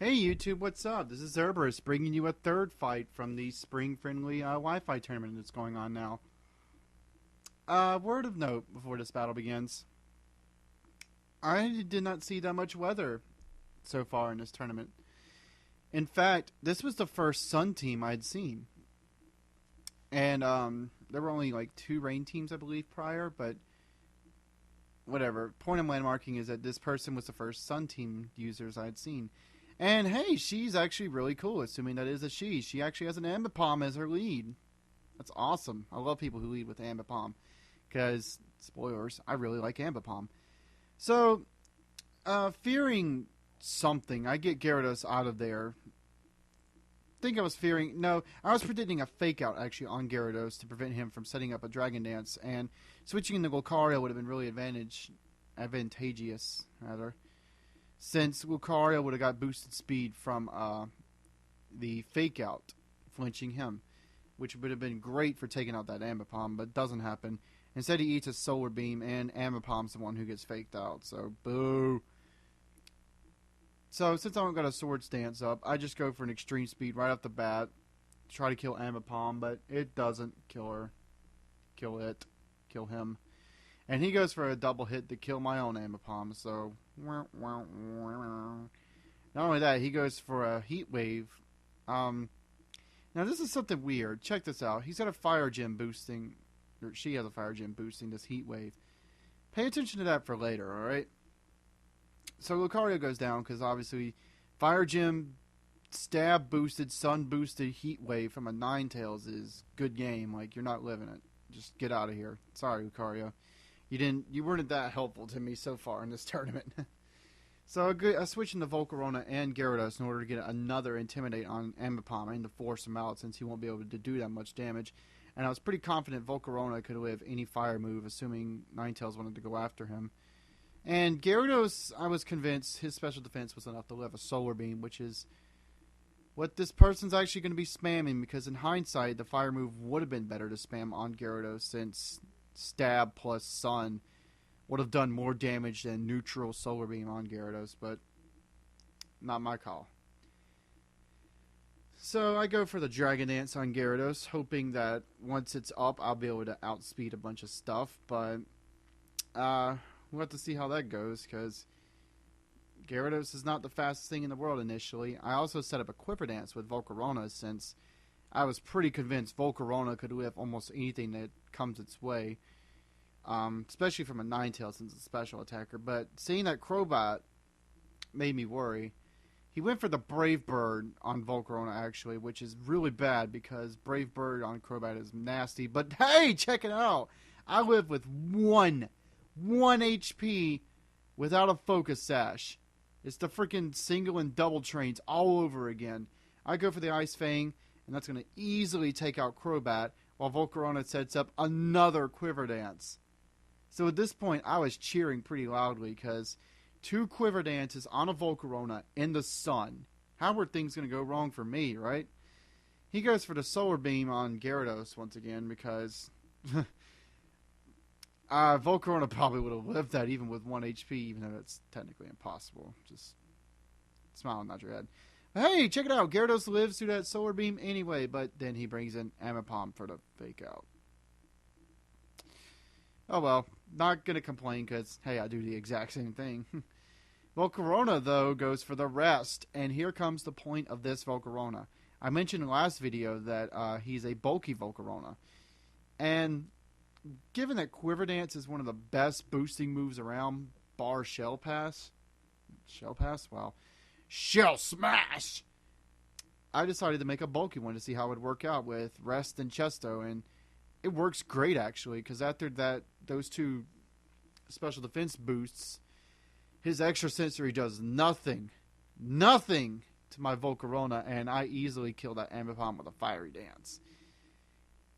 Hey YouTube, what's up? This is Zerbe bringing you a third fight from the spring-friendly Wi-Fi tournament that's going on now. Word of note before this battle begins. I did not see that much weather so far in this tournament. In fact, this was the first sun team I'd seen. And there were only like 2 rain teams, I believe, prior, but whatever. Point I'm landmarking is that this person was the first sun team users I'd seen. And hey, she's actually really cool, assuming that is a she. She actually has an Ambipom as her lead. That's awesome. I love people who lead with Ambipom. Because, spoilers, I really like Ambipom. So, fearing something, I get Gyarados out of there. I was predicting a fake out actually on Gyarados to prevent him from setting up a Dragon Dance. And switching into Lucario would have been really advantageous, rather. Since Lucario would have got boosted speed from the fake out, flinching him, which would have been great for taking out that Ambipom, but doesn't happen. Instead, he eats a Solar Beam, and Ambipom's the one who gets faked out, so boo. So, since I don't got a Sword Stance up, I just go for an Extreme Speed right off the bat, try to kill Ambipom, but it doesn't kill her. Kill him. And he goes for a double hit to kill my own Ambipom, so... Not only that, he goes for a Heat Wave. Now, this is something weird. Check this out. He's got a Fire Gem boosting... Or she has a Fire Gem boosting this Heat Wave. Pay attention to that for later, alright? So, Lucario goes down, because obviously... Fire Gem, Stab boosted, Sun boosted Heat Wave from a Ninetales is good game. Like, you're not living it. Just get out of here. Sorry, Lucario. You weren't that helpful to me so far in this tournament. So I switched into Volcarona and Gyarados in order to get another Intimidate on Ambipom and to force him out since he won't be able to do that much damage. And I was pretty confident Volcarona could live any fire move, assuming Ninetales wanted to go after him. And Gyarados, I was convinced his special defense was enough to live a Solar Beam, which is what this person's actually going to be spamming, because in hindsight, the fire move would have been better to spam on Gyarados since... Stab plus Sun would have done more damage than neutral Solar Beam on Gyarados, but not my call. So I go for the Dragon Dance on Gyarados, hoping that once it's up, I'll be able to outspeed a bunch of stuff, but we'll have to see how that goes, because Gyarados is not the fastest thing in the world initially. I also set up a Quiver Dance with Volcarona, since I was pretty convinced Volcarona could live almost anything that comes its way, especially from a Ninetales since it's a special attacker. But seeing that Crobat made me worry. He went for the Brave Bird on Volcarona, actually, which is really bad because Brave Bird on Crobat is nasty. But hey, check it out! I live with one HP without a Focus Sash. It's the freaking single and double trains all over again. I go for the Ice Fang, and that's going to easily take out Crobat, while Volcarona sets up another Quiver Dance. So at this point, I was cheering pretty loudly, because 2 Quiver Dances on a Volcarona in the sun. How were things going to go wrong for me, right? He goes for the Solar Beam on Gyarados once again, because Volcarona probably would have lived that even with 1 HP, even though it's technically impossible. Just smile and nod your head. Hey, check it out. Gyarados lives through that Solar Beam anyway, but then he brings in Ambipom for the fake out. Oh well, not going to complain because, hey, I do the exact same thing. Volcarona, though, goes for the rest, and here comes the point of this Volcarona. I mentioned in the last video that he's a bulky Volcarona, and given that Quiver Dance is one of the best boosting moves around, bar Shell Pass, wow. Shell Smash! I decided to make a bulky one to see how it would work out with Rest and Chesto, and it works great actually, because after those 2 special defense boosts, his extra sensory does nothing to my Volcarona, and I easily kill that Ambipom with a Fiery Dance.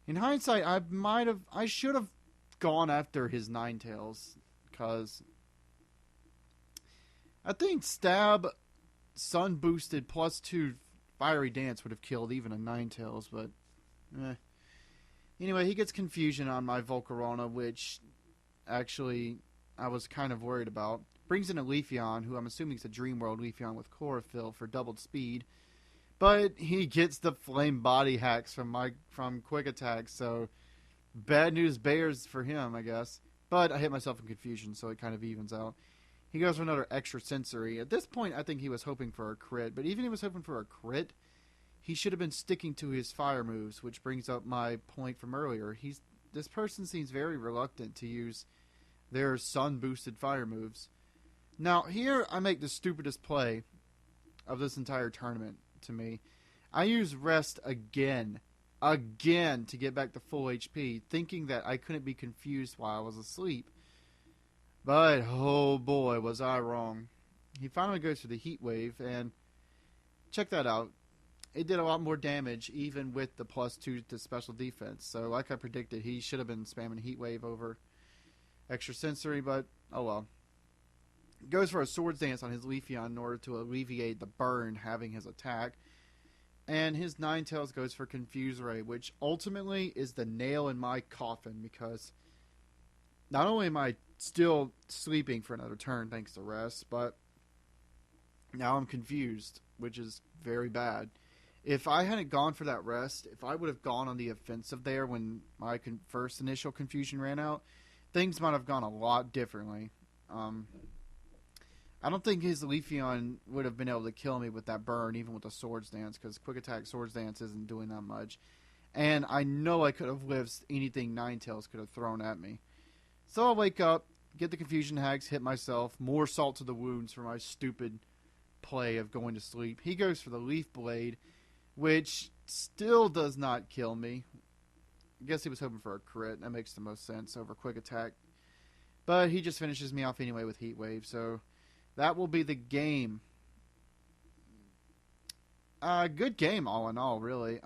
In hindsight, I should have gone after his Ninetales, because I think Stab Sun boosted plus 2 Fiery Dance would have killed even a Ninetales, but anyway, he gets Confusion on my Volcarona, which actually I was kind of worried about. Brings in a Leafeon, who I'm assuming is a Dream World Leafeon with Chlorophyll for doubled speed. But he gets the Flame Body hacks from Quick Attack, so bad news bears for him, I guess. But I hit myself in Confusion, so it kind of evens out. He goes for another Extra Sensory. At this point, I think he was hoping for a crit, but even if he was hoping for a crit, he should have been sticking to his fire moves, which brings up my point from earlier. This person seems very reluctant to use their sun-boosted fire moves. Now, here I make the stupidest play of this entire tournament, to me. I use Rest again to get back to full HP, thinking that I couldn't be confused while I was asleep. But, oh boy, was I wrong. He finally goes for the Heat Wave, and check that out. It did a lot more damage, even with the +2 to special defense. So, like I predicted, he should have been spamming Heat Wave over Extra Sensory, but oh well. Goes for a Swords Dance on his Leafeon in order to alleviate the burn having his attack. And his Ninetales goes for Confuse Ray, which ultimately is the nail in my coffin, because not only am I still sleeping for another turn thanks to Rest, but now I'm confused, which is very bad. If I hadn't gone for that Rest, if I would have gone on the offensive there when my first initial confusion ran out, things might have gone a lot differently. I don't think his Leafeon would have been able to kill me with that burn, even with the Swords Dance, because Quick Attack Swords Dance isn't doing that much. And I know I could have lived anything Ninetales could have thrown at me. So I'll wake up, get the Confusion Hacks, hit myself, more salt to the wounds for my stupid play of going to sleep. He goes for the Leaf Blade, which still does not kill me. I guess he was hoping for a crit. That makes the most sense over Quick Attack. But he just finishes me off anyway with Heat Wave, so that will be the game. Good game, all in all, really.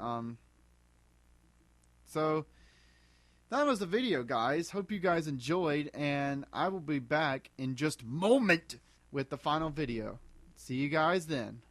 So that was the video, guys. Hope you guys enjoyed, and I will be back in just a moment with the final video. See you guys then.